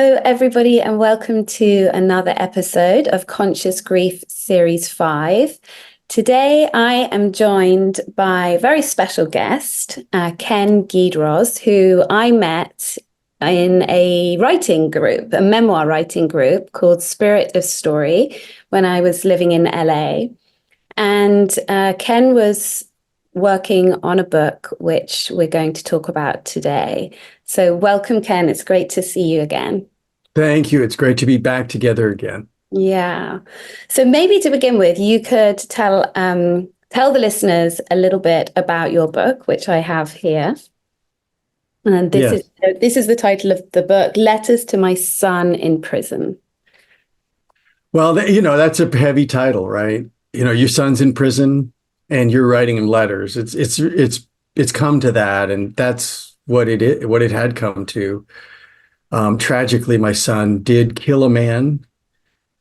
Hello, everybody, and welcome to another episode of Conscious Grief Series 5. Today, I am joined by a very special guest, Ken Guidroz, who I met in a writing group, a memoir writing group called Spirit of Story, when I was living in LA. And Ken was working on a book, which we're going to talk about today. So welcome, Ken. It's great to see you again. Thank you. It's great to be back together again. Yeah. So maybe to begin with, you could tell the listeners a little bit about your book, which I have here. And Yes. this is the title of the book, Letters to My Son in Prison. Well, that's a heavy title, right? Your son's in prison and you're writing him letters. It's come to that, and that's what it had come to. Tragically, my son did kill a man.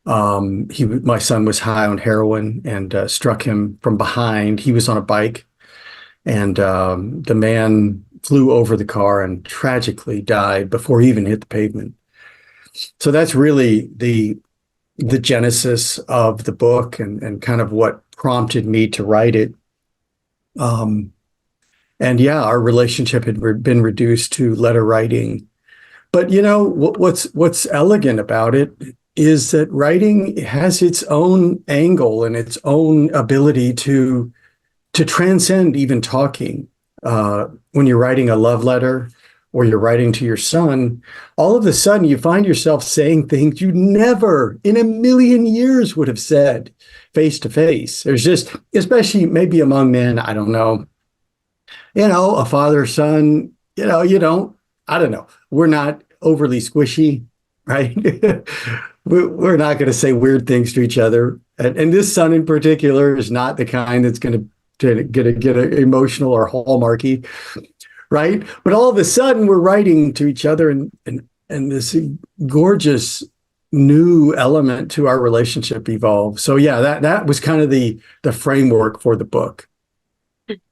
My son was high on heroin and struck him from behind. He was on a bike, and the man flew over the car and tragically died before he even hit the pavement. So that's really the genesis of the book and kind of what prompted me to write it. And yeah, our relationship had been reduced to letter writing. But what's elegant about it is that writing has its own angle and its own ability to transcend even talking. When you're writing a love letter or you're writing to your son, all of a sudden you find yourself saying things you never in a million years would have said face to face. There's just, especially maybe among men, I don't know, a father, son, I don't know. We're not overly squishy, right? We're not going to say weird things to each other. And this son in particular is not the kind that's going to get emotional or hallmarky, right? But all of a sudden we're writing to each other and this gorgeous new element to our relationship evolved. So yeah, that was kind of the framework for the book.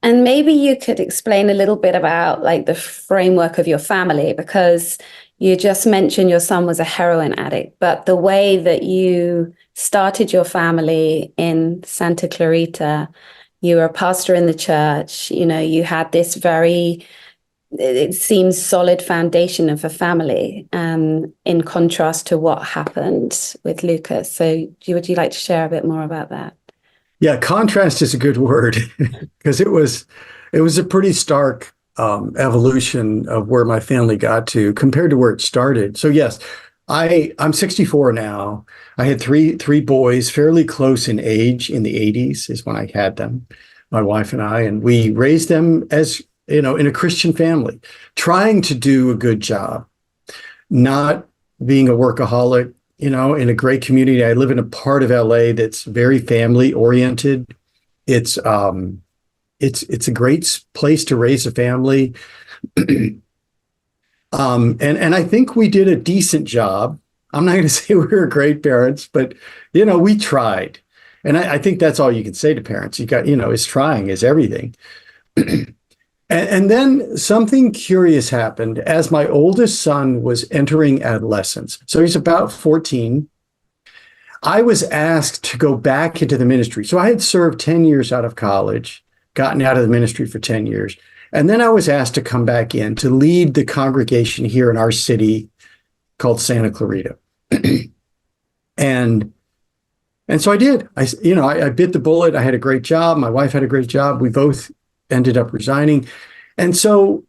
And maybe you could explain a little bit about like the framework of your family, because you just mentioned your son was a heroin addict, but the way that you started your family in Santa Clarita, you were a pastor in the church, you had this it seems solid foundation of a family, in contrast to what happened with Lucas. So would you like to share a bit more about that? Yeah, contrast is a good word because it was a pretty stark evolution of where my family got to compared to where it started. So yes, I'm 64 now. I had three boys, fairly close in age. In the 80s is when I had them, my wife and I, and we raised them as in a Christian family, trying to do a good job, not being a workaholic. In a great community. I live in a part of LA that's very family oriented. It's a great place to raise a family. And I think we did a decent job. I'm not going to say we were great parents, but we tried. And I think that's all you can say to parents. You got, is trying is everything. And then something curious happened as my oldest son was entering adolescence. So he's about 14. I was asked to go back into the ministry. So I had served 10 years out of college, gotten out of the ministry for 10 years. And then I was asked to come back in to lead the congregation here in our city called Santa Clarita. And so I did. I bit the bullet. I had a great job. My wife had a great job. We both ended up resigning. And so,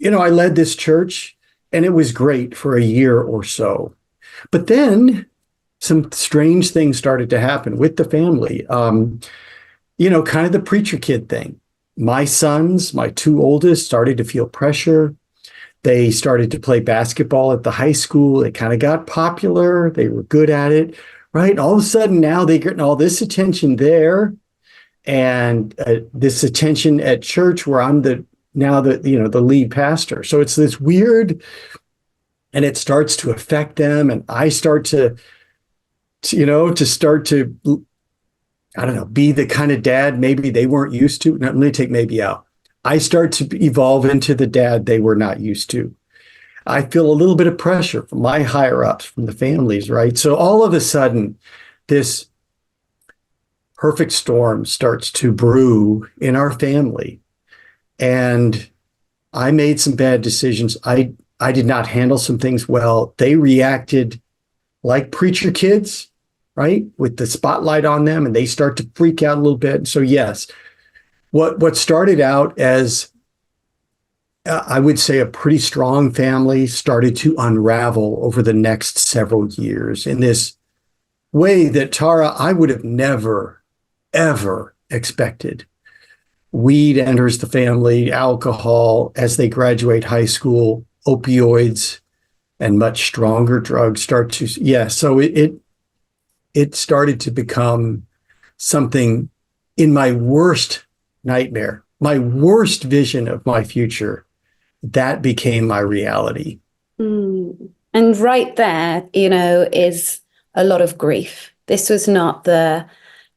I led this church and it was great for a year or so. But then some strange things started to happen with the family. Kind of the preacher kid thing. My sons, my two oldest, started to feel pressure. They started to play basketball at the high school. They kind of got popular. They were good at it, right? All of a sudden now they're getting all this attention there. And this attention at church where I'm the lead pastor. So it's this weird, and it starts to affect them. And I start to I don't know, be the kind of dad maybe they weren't used to. Now, let me take maybe out. I start to evolve into the dad they were not used to. I feel a little bit of pressure from my higher ups, from the families, right? So all of a sudden, this perfect storm starts to brew in our family. And I made some bad decisions. I did not handle some things well. They reacted like preacher kids, right? With the spotlight on them, and they start to freak out a little bit. So yes, what started out as I would say a pretty strong family started to unravel over the next several years in this way that, Tara, I would have never, ever expected. Weed enters the family, alcohol as they graduate high school, opioids, and much stronger drugs start to, yeah. So it started to become something in my worst nightmare, my worst vision of my future. That became my reality. Mm. And right there, is a lot of grief. This was not the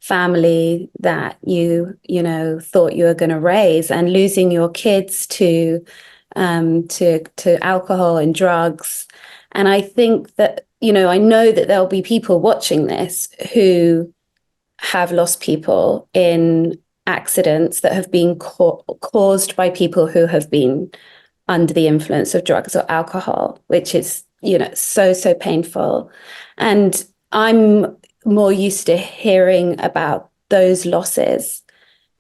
family that thought you were going to raise, and losing your kids to alcohol and drugs. And I think that, I know that there'll be people watching this who have lost people in accidents that have been caused by people who have been under the influence of drugs or alcohol, which is, so painful. And I'm more used to hearing about those losses.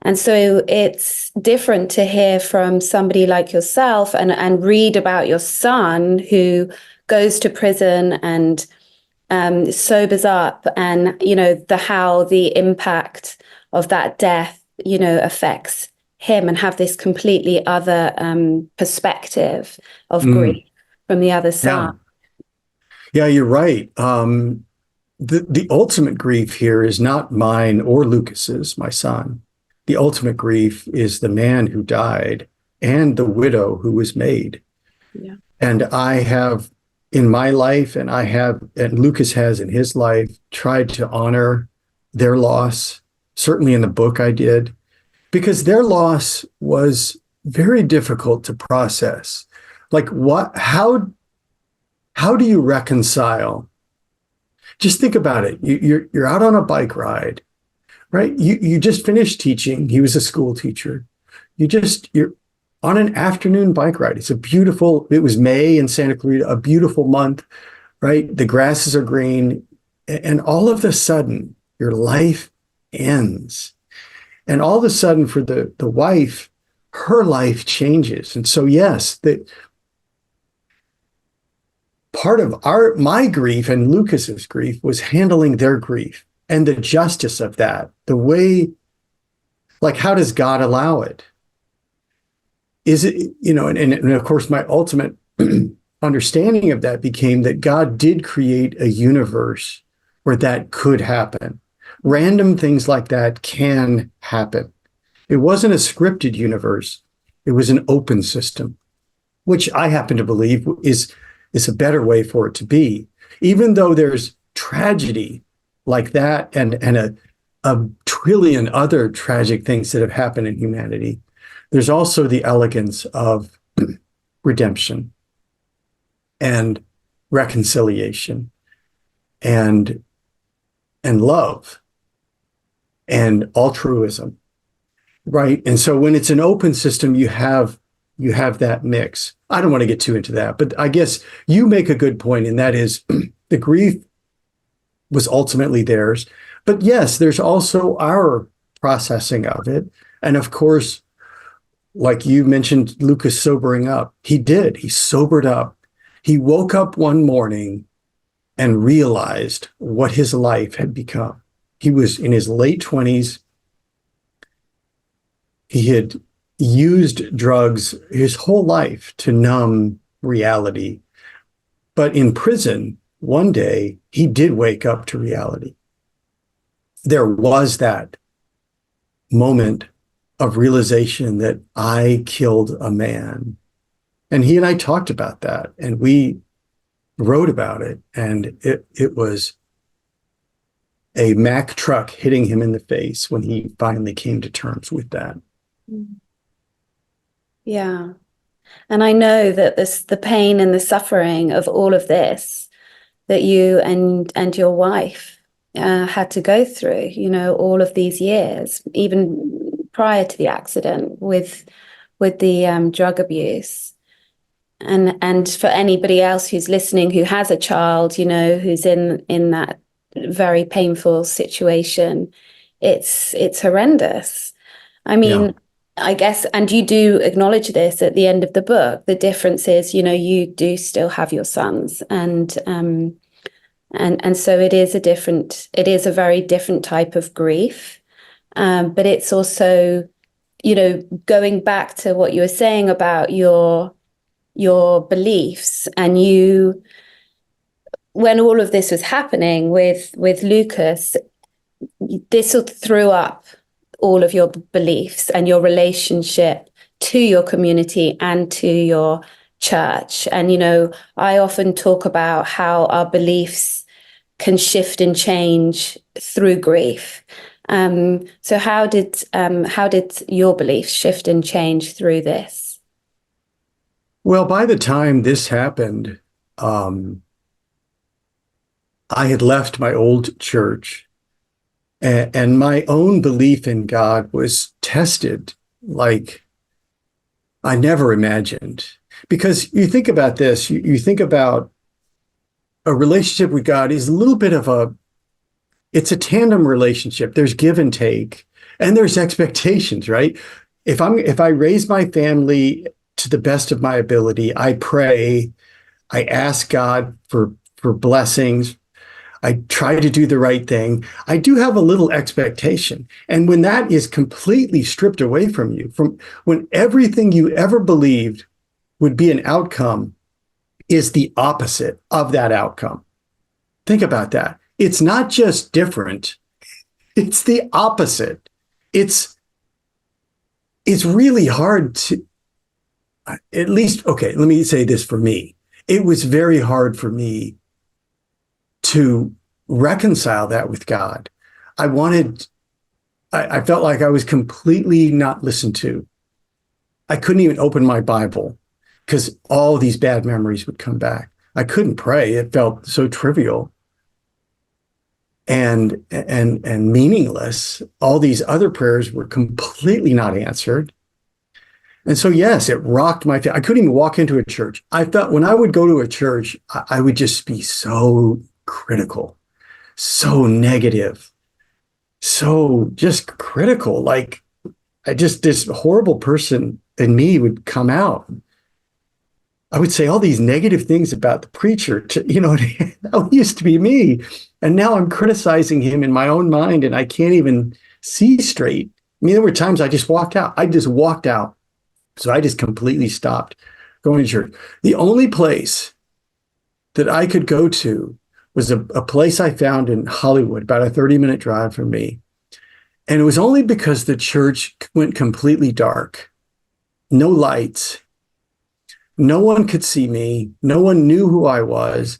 And so it's different to hear from somebody like yourself and read about your son who goes to prison and sobers up, and how the impact of that death affects him, and have this completely other perspective of grief from the other side. Yeah, yeah, you're right. The ultimate grief here is not mine or Lucas's, my son. The ultimate grief is the man who died and the widow who was made. Yeah. And I have in my life, and Lucas has in his life, tried to honor their loss. Certainly in the book I did, because their loss was very difficult to process. Like how do you reconcile? Just think about it. You're out on a bike ride, right? You just finished teaching. He was a school teacher. You're on an afternoon bike ride. It was May in Santa Clarita, a beautiful month, right? The grasses are green. And all of a sudden, your life ends. And all of a sudden for the wife, her life changes. And so, yes, part of my grief and Lucas's grief was handling their grief and the justice of that, the way, like, how does God allow it? Is it, and of course, my ultimate understanding of that became that God did create a universe where that could happen. Random things like that can happen. It wasn't a scripted universe. It was an open system, which I happen to believe is a better way for it to be. Even though there's tragedy like that and a trillion other tragic things that have happened in humanity, there's also the elegance of redemption and reconciliation and love and altruism, right? And so when it's an open system, you have that mix. I don't want to get too into that, but I guess you make a good point, and that is the grief was ultimately theirs. But yes, there's also our processing of it. And of course, like you mentioned, Lucas sobering up. He did. He sobered up. He woke up one morning and realized what his life had become. He was in his late 20s. He had used drugs his whole life to numb reality. But in prison, one day, he did wake up to reality. There was that moment of realization that I killed a man. And he and I talked about that, and we wrote about it. And it was a Mack truck hitting him in the face when he finally came to terms with that. Yeah. And I know that the pain and the suffering of all of this that you and your wife had to go through, all of these years, even prior to the accident with the drug abuse. And for anybody else who's listening who has a child, who's in that very painful situation, it's horrendous. I Yeah. mean, I guess, and you do acknowledge this at the end of the book. The difference is, you do still have your sons, and so it is a very different type of grief. But it's also, going back to what you were saying about your beliefs, and when all of this was happening with Lucas, this threw up all of your beliefs and your relationship to your community and to your church. And, I often talk about how our beliefs can shift and change through grief. So how did your beliefs shift and change through this? Well, by the time this happened, I had left my old church, and my own belief in God was tested like I never imagined. Because you think about this, you think about a relationship with God is a little bit of it's a tandem relationship. There's give and take, and there's expectations, right? If I raise my family to the best of my ability, I pray, I ask God for blessings, I try to do the right thing. I do have a little expectation. And when that is completely stripped away from you, from when everything you ever believed would be an outcome is the opposite of that outcome. Think about that. It's not just different, it's the opposite. It's really hard to, at least, okay, let me say this for me. It was very hard for me to reconcile that with God. I felt like I was completely not listened to. I couldn't even open my Bible because all these bad memories would come back. I couldn't pray. It felt so trivial and meaningless. All these other prayers were completely not answered. And so, yes, it rocked my family. I couldn't even walk into a church. I felt when I would go to a church, I would just be so critical, so negative, so just critical. Like this horrible person in me would come out. I would say all these negative things about the preacher. That used to be me. And now I'm criticizing him in my own mind, and I can't even see straight. I mean, there were times I just walked out. I just walked out. So I just completely stopped going to church. The only place that I could go to was a place I found in Hollywood, about a 30-minute drive from me. And it was only because the church went completely dark. No lights. No one could see me. No one knew who I was.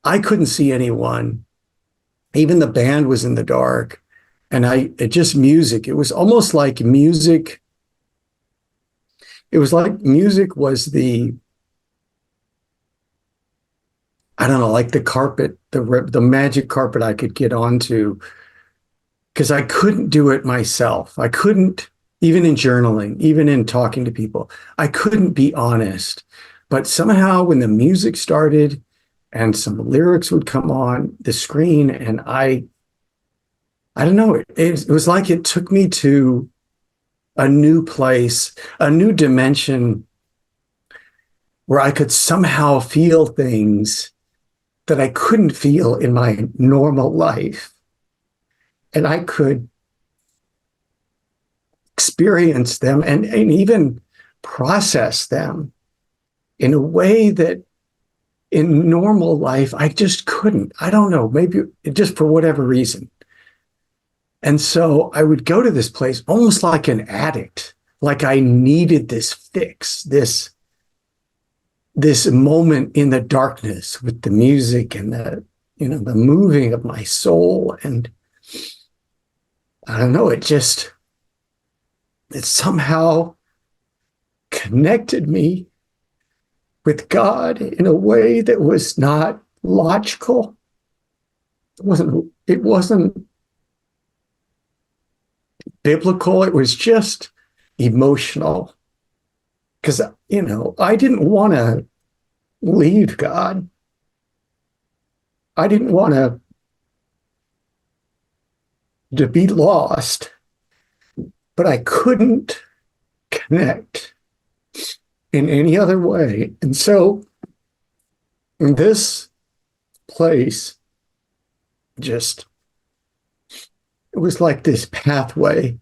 I couldn't see anyone. Even the band was in the dark. And music. It was almost like music. It was like music was I don't know, like the carpet, the magic carpet I could get onto, because I couldn't do it myself. I couldn't, even in journaling, even in talking to people, I couldn't be honest. But somehow when the music started and some lyrics would come on the screen, and I don't know, it was like it took me to a new place, a new dimension where I could somehow feel things that I couldn't feel in my normal life. And I could experience them and even process them in a way that in normal life, I just couldn't. I don't know, maybe just for whatever reason. And so I would go to this place almost like an addict, like I needed this fix, this moment in the darkness with the music and the moving of my soul. And I don't know, it somehow connected me with God in a way that was not logical. It wasn't biblical. It was just emotional. Because, I didn't want to leave God. I didn't want to be lost, but I couldn't connect in any other way. And so this place just, it was like this pathway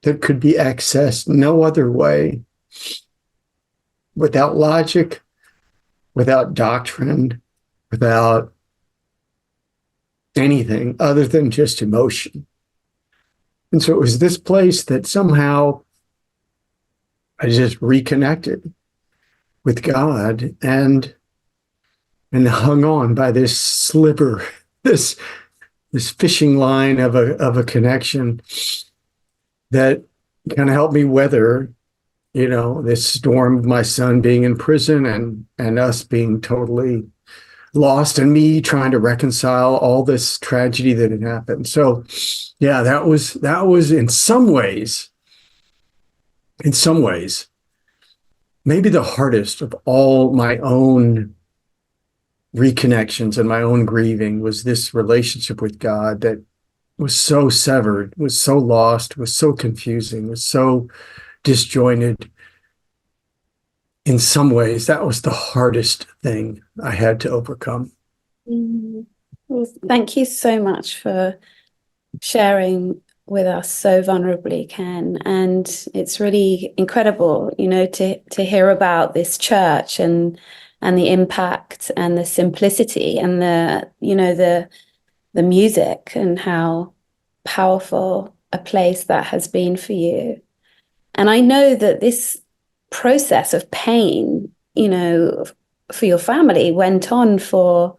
that could be accessed no other way, without logic, without doctrine, without anything other than just emotion. And so it was this place that somehow I just reconnected with God and hung on by this sliver, this fishing line of a connection that kind of helped me weather, this storm of my son being in prison and us being totally lost, and me trying to reconcile all this tragedy that had happened. So yeah, that was in some ways, maybe the hardest of all my own reconnections and my own grieving, was this relationship with God that was so severed, was so lost, was so confusing, was so disjointed. In some ways, that was the hardest thing I had to overcome. Well, thank you so much for sharing with us so vulnerably, Ken. And it's really incredible, to hear about this church and the impact and the simplicity and the music, and how powerful a place that has been for you. And I know that this process of pain, for your family went on for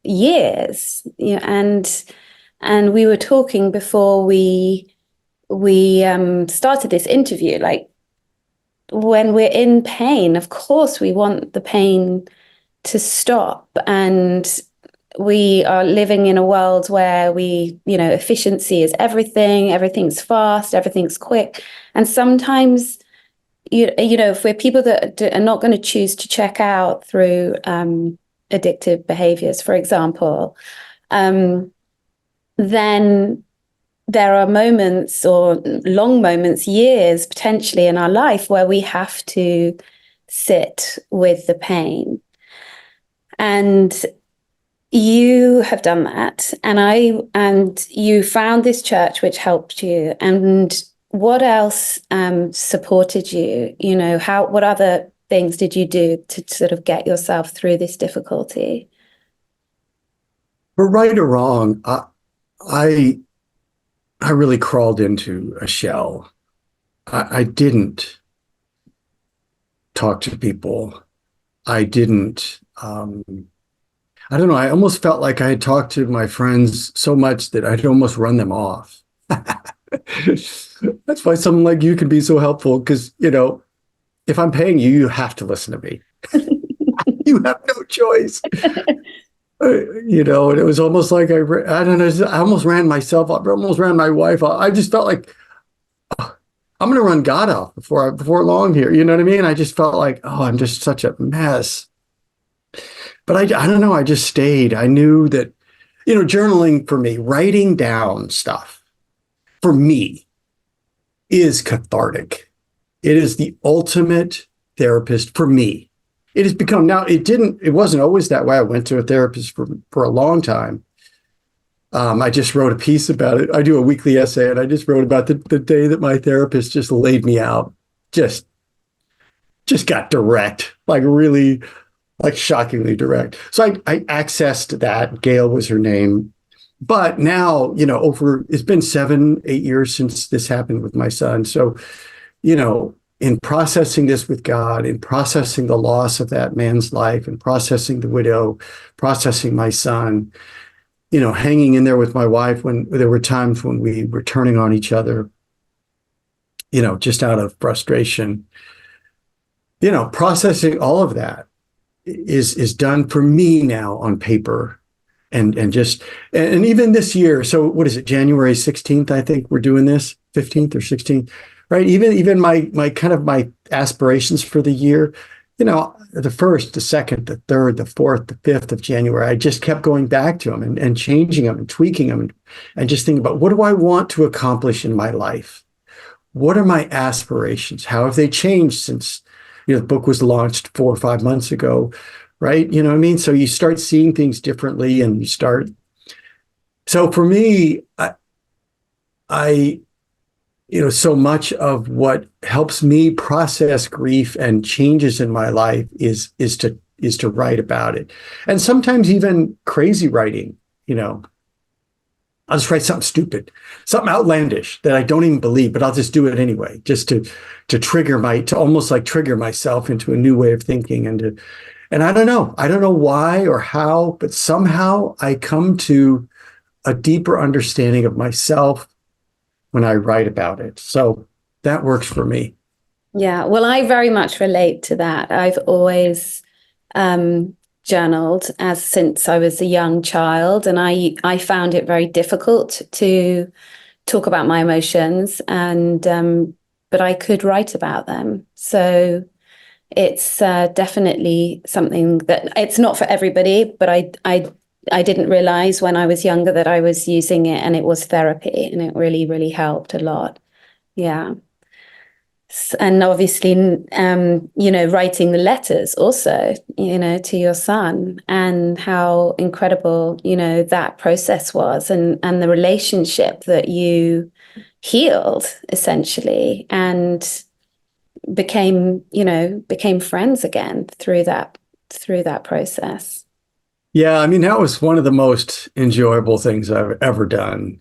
years, and we were talking before we started this interview, like, when we're in pain, of course we want the pain to stop, and we are living in a world where efficiency is everything, everything's fast, everything's quick, and sometimes if we're people that are not going to choose to check out through addictive behaviors, for example, then there are moments, or long moments, years potentially in our life, where we have to sit with the pain. And you have done that, and you found this church which helped you. And what else supported you? What other things did you do to sort of get yourself through this difficulty? For right or wrong, I really crawled into a shell. I didn't talk to people. I didn't, I don't know, I almost felt like I had talked to my friends so much that I'd almost run them off. That's why someone like you can be so helpful, because, if I'm paying you, you have to listen to me. You have no choice. And it was almost like I don't know, I almost ran myself off, I almost ran my wife off. I just felt like, oh, I'm going to run God off before long here. You know what I mean? I just felt like, oh, I'm just such a mess. But I don't know, I just stayed. I knew that, journaling for me, writing down stuff for me is cathartic. It is the ultimate therapist for me. It has become, now it wasn't always that way. I went to a therapist for a long time. I just wrote a piece about it. I do a weekly essay, and I just wrote about the day that my therapist just laid me out. Just got direct, like really, like shockingly direct. So I accessed that. Gail was her name. But now, it's been 7-8 years since this happened with my son. So, in processing this with God, in processing the loss of that man's life, and processing the widow, processing my son, hanging in there with my wife when there were times when we were turning on each other, just out of frustration. Processing all of that is done for me now on paper, and even this year. So what is it, January 16th? I think we're doing this, 15th or 16th, right? Even my kind of my aspirations for the year, the 1st, the 2nd, the 3rd, the 4th, the 5th of January, I just kept going back to them and changing them and tweaking them and just thinking about, what do I want to accomplish in my life? What are my aspirations? How have they changed since, the book was launched 4 or 5 months ago, right? You know what I mean? So you start seeing things differently, and so for me, I so much of what helps me process grief and changes in my life is to write about it. And sometimes even crazy writing, I'll just write something stupid, something outlandish that I don't even believe, but I'll just do it anyway, just to almost like trigger myself into a new way of thinking. And I don't know why or how, but somehow I come to a deeper understanding of myself when I write about it. So that works for me. Yeah, well, I very much relate to that. I've always journaled since I was a young child, and I found it very difficult to talk about my emotions, and but I could write about them. So it's definitely something that it's not for everybody, but I didn't realize when I was younger that I was using it, and it was therapy, and it really, really helped a lot. Yeah. And obviously, writing the letters also, to your son, and how incredible, that process was, and the relationship that you healed essentially, and became friends again through that process. Yeah, I mean, that was one of the most enjoyable things I've ever done,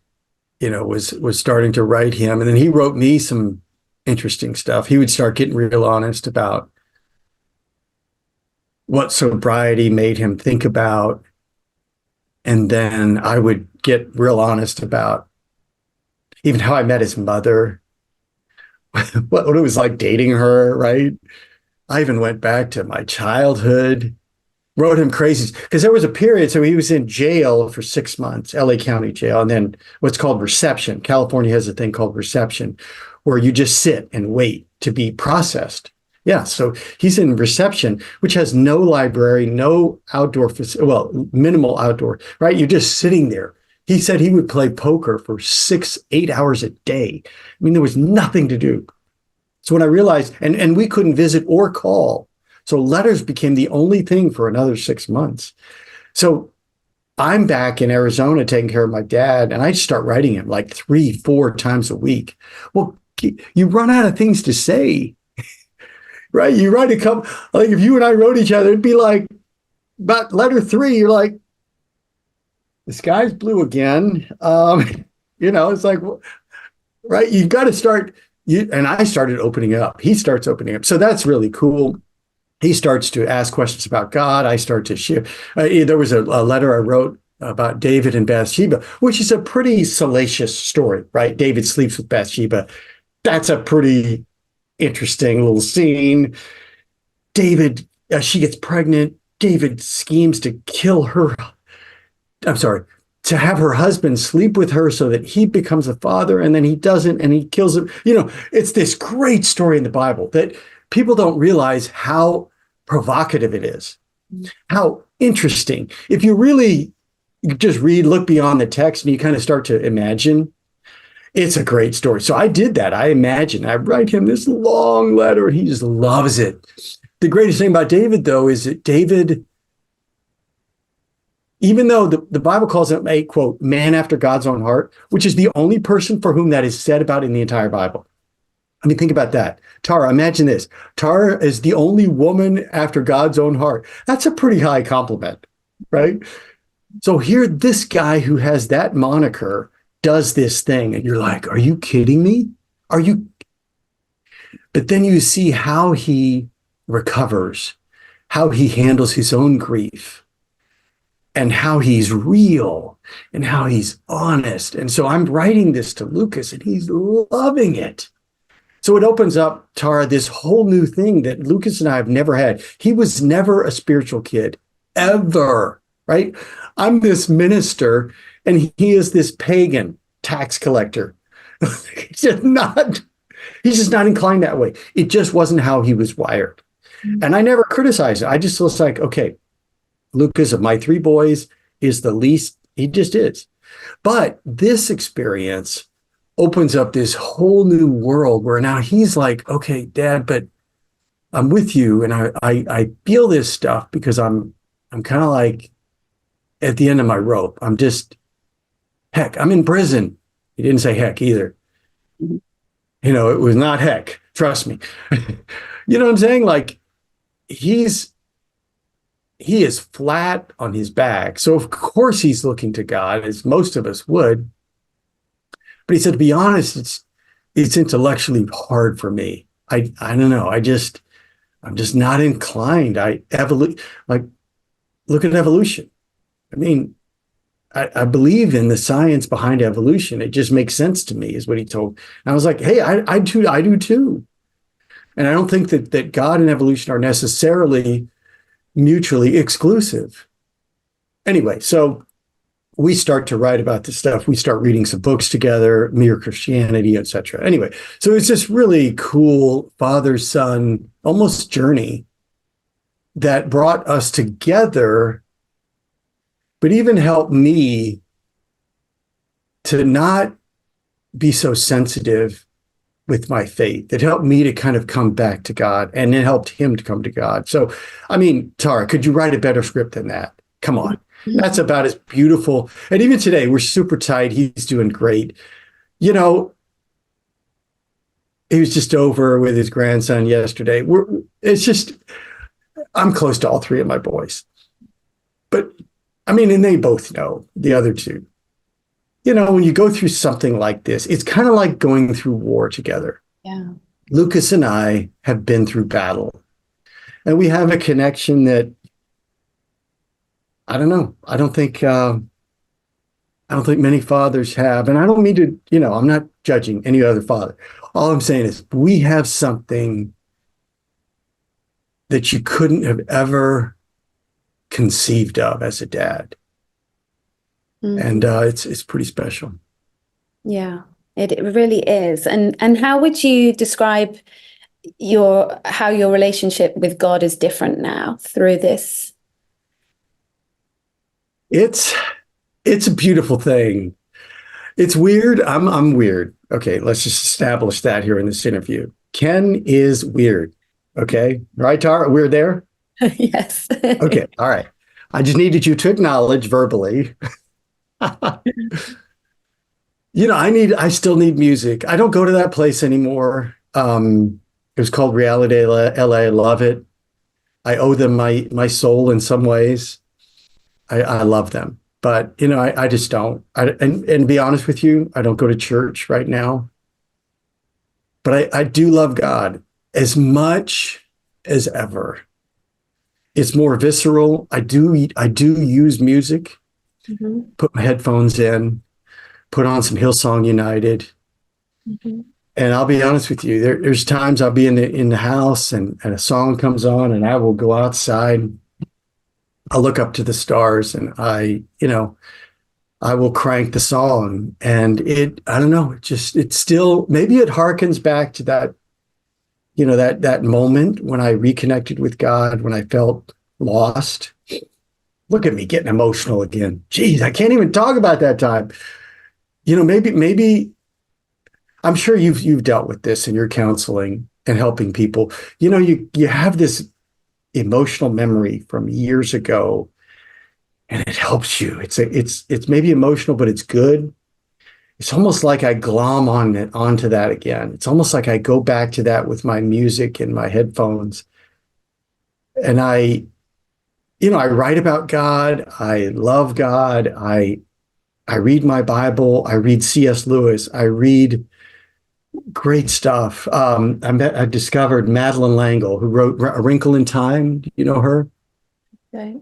was starting to write him. And then he wrote me some interesting stuff. He would start getting real honest about what sobriety made him think about. And then I would get real honest about even how I met his mother, what it was like dating her, right? I even went back to my childhood, wrote him crazy, because there was a period. So he was in jail for 6 months, LA County jail, and then what's called reception. California has a thing called reception, where you just sit and wait to be processed. Yeah, so he's in reception, which has no library, no outdoor, minimal outdoor, right? You're just sitting there. He said he would play poker for 6-8 hours a day. I mean, there was nothing to do. So when I realized, and we couldn't visit or call, so letters became the only thing for another 6 months. So I'm back in Arizona taking care of my dad, and I start writing him like 3-4 times a week. Well, you run out of things to say, right? You write a couple, like if you and I wrote each other, it'd be like about letter 3, you're like, the sky's blue again. It's like, right? You've got to start, and I started opening up. He starts opening up. So that's really cool. He starts to ask questions about God. I start to share. There was a letter I wrote about David and Bathsheba, which is a pretty salacious story, right? David sleeps with Bathsheba. That's a pretty interesting little scene. David, she gets pregnant. David schemes to kill her. To have her husband sleep with her so that he becomes a father, and then he doesn't, and he kills him. It's this great story in the Bible that people don't realize how provocative it is, how interesting. If you really just look beyond the text, and you kind of start to imagine, it's a great story. So I did that. I write him this long letter, and he just loves it. The greatest thing about David, though, is that David, even though the Bible calls him a, quote, man after God's own heart, which is the only person for whom that is said about in the entire Bible. I mean, think about that. Tara, imagine this. Tara is the only woman after God's own heart. That's a pretty high compliment, right? So here, this guy who has that moniker does this thing, and you're like, are you kidding me? But then you see how he recovers, how he handles his own grief, and how he's real, and how he's honest. And so I'm writing this to Lucas, and he's loving it. So it opens up, Tara, this whole new thing that Lucas and I have never had. He was never a spiritual kid, ever, right? I'm this minister, and he is this pagan tax collector. he's just not, he's just not inclined that way. It just wasn't how he was wired. And I never criticized it. I just was like, okay, Lucas, of my three boys, is the least, he just is. But this experience opens up this whole new world where now he's like, okay, Dad, but I'm with you, and I feel this stuff because I'm kind of like at the end of my rope. I'm just, heck, I'm in prison. He didn't say heck either. You know, it was not heck. Trust me. You know what I'm saying? Like he is flat on his back. So of course he's looking to God, as most of us would. But he said, to be honest, it's intellectually hard for me. I don't know. I'm just not inclined. Like, look at evolution. I mean, I believe in the science behind evolution. It just makes sense to me, is what he told. And I was like, hey, I do too. And I don't think that God and evolution are necessarily mutually exclusive. Anyway, so we start to write about this stuff. We start reading some books together, Mere Christianity, etc. Anyway, so it's this really cool father-son almost journey that brought us together, but even helped me to not be so sensitive with my faith. It helped me to kind of come back to God, and it helped him to come to God. So, I mean, Tara, could you write a better script than that? Come on. That's about as beautiful. And even today, we're super tight. He's doing great. You know, he was just over with his grandson yesterday. It's just, I'm close to all three of my boys. But, I mean, and they both know, the other two. You know, when you go through something like this, it's kind of like going through war together. Yeah. Lucas and I have been through battle. And we have a connection that, I don't know. I don't think many fathers have. And I don't mean to, you know, I'm not judging any other father. All I'm saying is we have something that you couldn't have ever conceived of as a dad. And it's pretty special. Yeah, it really is. And how would you describe how your relationship with God is different now through this? It's a beautiful thing. It's weird. I'm weird. Okay, let's just establish that here in this interview. Ken is weird. Okay, right, Tara? We're there? Yes. Okay, all right. I just needed you to acknowledge verbally. You know, I still need music. I don't go to that place anymore. It was called Reality LA. I love it. I owe them my soul in some ways. I love them, but you know, I just don't. And to be honest with you, I don't go to church right now. But I do love God as much as ever. It's more visceral. I do use music. Put my headphones in, put on some Hillsong United. And I'll be honest with you, there's times I'll be in the house and a song comes on and I will go outside. I'll look up to the stars and I will crank the song, and I don't know, it still, maybe it harkens back to that, you know, that moment when I reconnected with God, when I felt lost. Look at me getting emotional again. Geez, I can't even talk about that time. You know, maybe I'm sure you've dealt with this in your counseling and helping people. You know, you have this emotional memory from years ago, and it helps you. It's maybe emotional, but it's good. It's almost like I glom onto that again. It's almost like I go back to that with my music and my headphones. And I write about God. I love God. I read my Bible. I read C.S. Lewis. I read great stuff. I discovered Madeleine L'Engle, who wrote A Wrinkle in Time. Do you know her? Okay.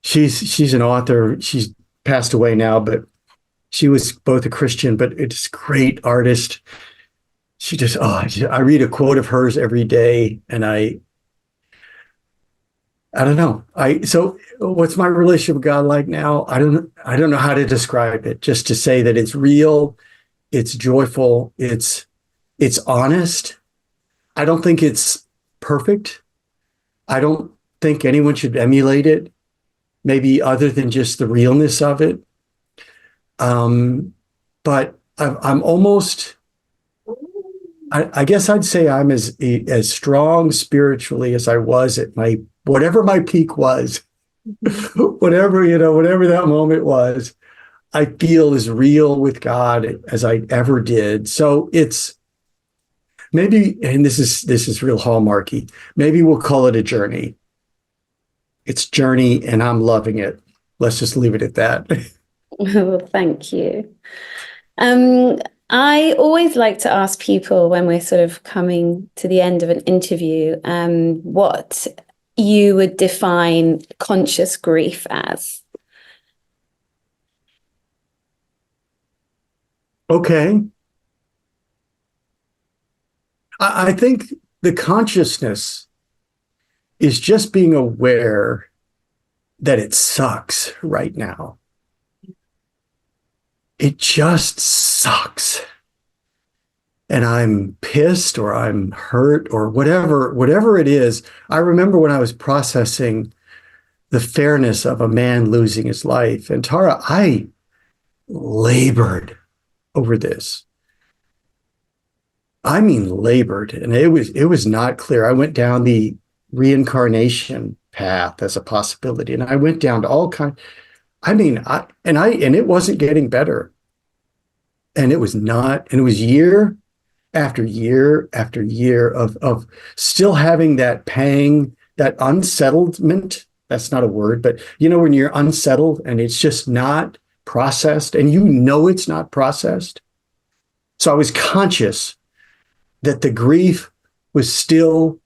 She's an author. She's passed away now, but she was both a Christian, but it's a great artist. she just, oh, I read a quote of hers every day, and I don't know. So what's my relationship with God like now? I don't know how to describe it. Just to say that it's real, it's joyful, it's honest. I don't think it's perfect. I don't think anyone should emulate it, maybe other than just the realness of it. But I'm almost, I guess I'd say I'm as strong spiritually as I was at my whatever my peak was, whatever whatever that moment was. I feel as real with God as I ever did. So it's maybe, and this is real hallmarky. Maybe we'll call it a journey. It's journey, and I'm loving it. Let's just leave it at that. Well, thank you. Um, I always like to ask people when we're sort of coming to the end of an interview, what you would define conscious grief as. Okay. I think the consciousness is just being aware that it sucks right now. It just sucks. And I'm pissed or I'm hurt or whatever it is. I remember when I was processing the fairness of a man losing his life. And Tara, I labored over this. I mean, labored, and it was not clear. I went down the reincarnation path as a possibility, and I went down to all kind. I mean, and it wasn't getting better, and it was not, and it was year after year after year of still having that pang, that unsettlement. That's not a word, but when you're unsettled and it's just not processed, and it's not processed. So I was conscious that the grief was still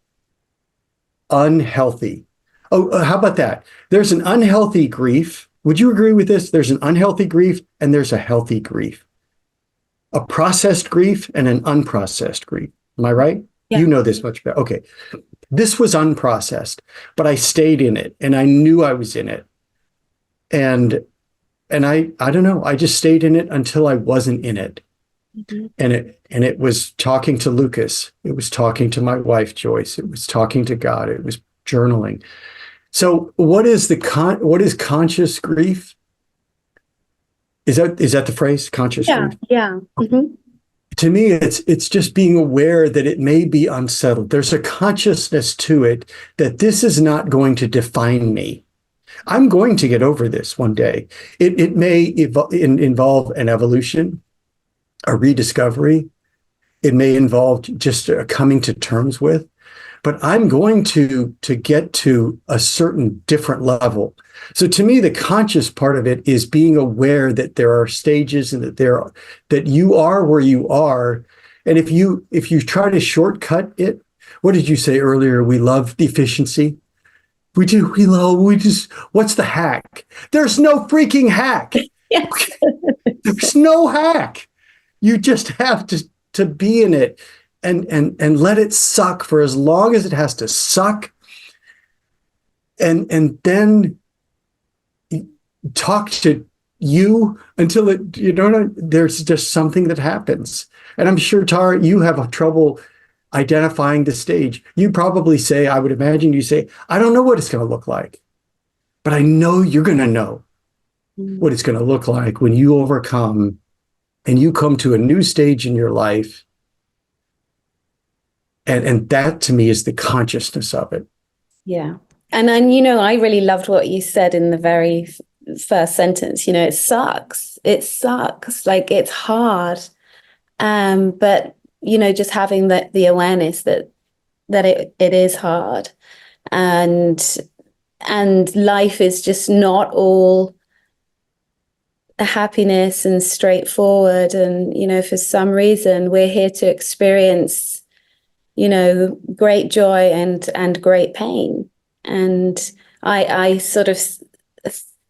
unhealthy. Oh, how about that? There's an unhealthy grief. Would you agree with this? There's an unhealthy grief and there's a healthy grief, a processed grief and an unprocessed grief. Am I right? Yeah. You know this much better. Okay. This was unprocessed, but I stayed in it and I knew I was in it. And I don't know, I just stayed in it until I wasn't in it. Mm-hmm. And it was talking to Lucas. It was talking to my wife, Joyce. It was talking to God. It was journaling. So what is conscious grief? Is that the phrase, conscious grief? Yeah. Mm-hmm. To me, it's just being aware that it may be unsettled. There's a consciousness to it that this is not going to define me. I'm going to get over this one day. It may involve an evolution, a rediscovery. It may involve just coming to terms with, but I'm going to get to a certain different level. So to me, the conscious part of it is being aware that there are stages and that you are where you are. And if you try to shortcut it, what did you say earlier? We love efficiency. We do. What's the hack? There's no freaking hack. Yeah. There's no hack. You just have to be in it and let it suck for as long as it has to suck. And then talk to you until there's just something that happens. And I'm sure, Tara, you have trouble identifying the stage. You probably say, I would imagine you say, I don't know what it's going to look like, but I know you're going to know what it's going to look like when you overcome and you come to a new stage in your life. And that to me is the consciousness of it. Yeah. And then, I really loved what you said in the very first sentence. It sucks. It sucks. Like, it's hard. But just having the awareness that it is hard, and life is just not all happiness and straightforward. And for some reason we're here to experience great joy and great pain. And I sort of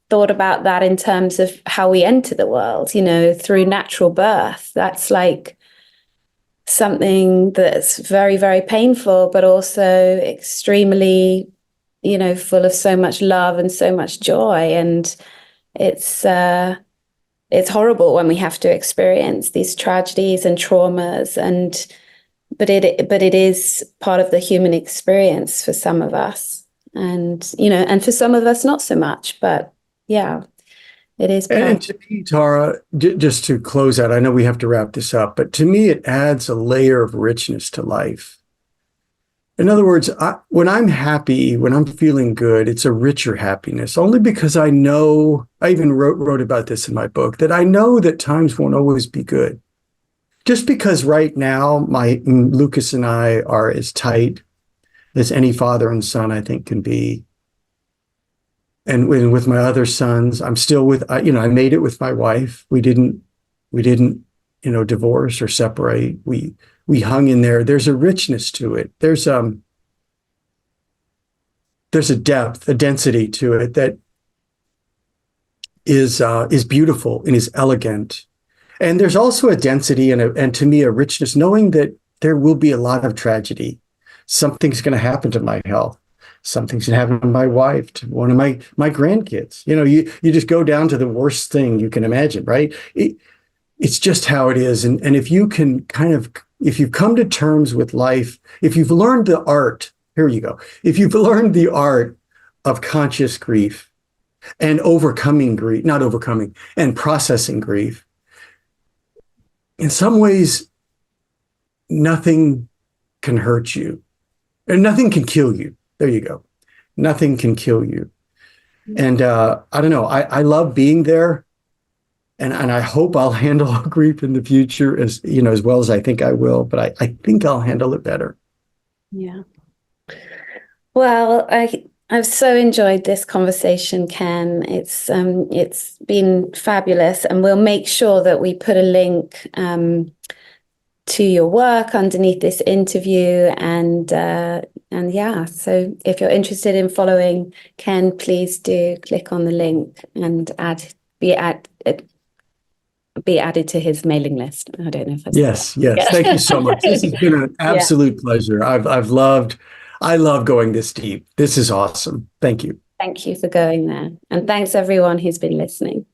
thought about that in terms of how we enter the world, through natural birth. That's like something that's very, very painful, but also extremely, full of so much love and so much joy. And it's it's horrible when we have to experience these tragedies and traumas, but it is part of the human experience for some of us, and for some of us not so much. But yeah, it is And part. to me, Tara, just to close out, I know we have to wrap this up, but to me, it adds a layer of richness to life. In other words, when I'm happy, when I'm feeling good, it's a richer happiness, only because I know, I even wrote about this in my book, that I know that times won't always be good. Just because right now, Lucas and I are as tight as any father and son, I think, can be. And with my other sons, I'm still I made it with my wife. We didn't, divorce or separate. We hung in there. There's a richness to it. There's a depth, a density to it that is beautiful and is elegant. And there's also a density and to me a richness, knowing that there will be a lot of tragedy. Something's going to happen to my health. Something's going to happen to my wife, to one of my grandkids. You just go down to the worst thing you can imagine, right? It's just how it is. And if you can if you've come to terms with life, if you've learned the art, here you go. If you've learned the art of conscious grief and overcoming grief, not overcoming, and processing grief, in some ways, nothing can hurt you and nothing can kill you. There you go. Nothing can kill you. And I don't know. I love being there. And I hope I'll handle grief in the future as well as I think I will. But I think I'll handle it better. Yeah. Well, I've so enjoyed this conversation, Ken. It's been fabulous, and we'll make sure that we put a link to your work underneath this interview, and yeah. So if you're interested in following Ken, please do click on the link and be added to his mailing list. I don't know if I said Yes. that. Thank you so much. This has been an absolute pleasure. I love going this deep. This is awesome. Thank you. Thank you for going there. And thanks everyone who's been listening.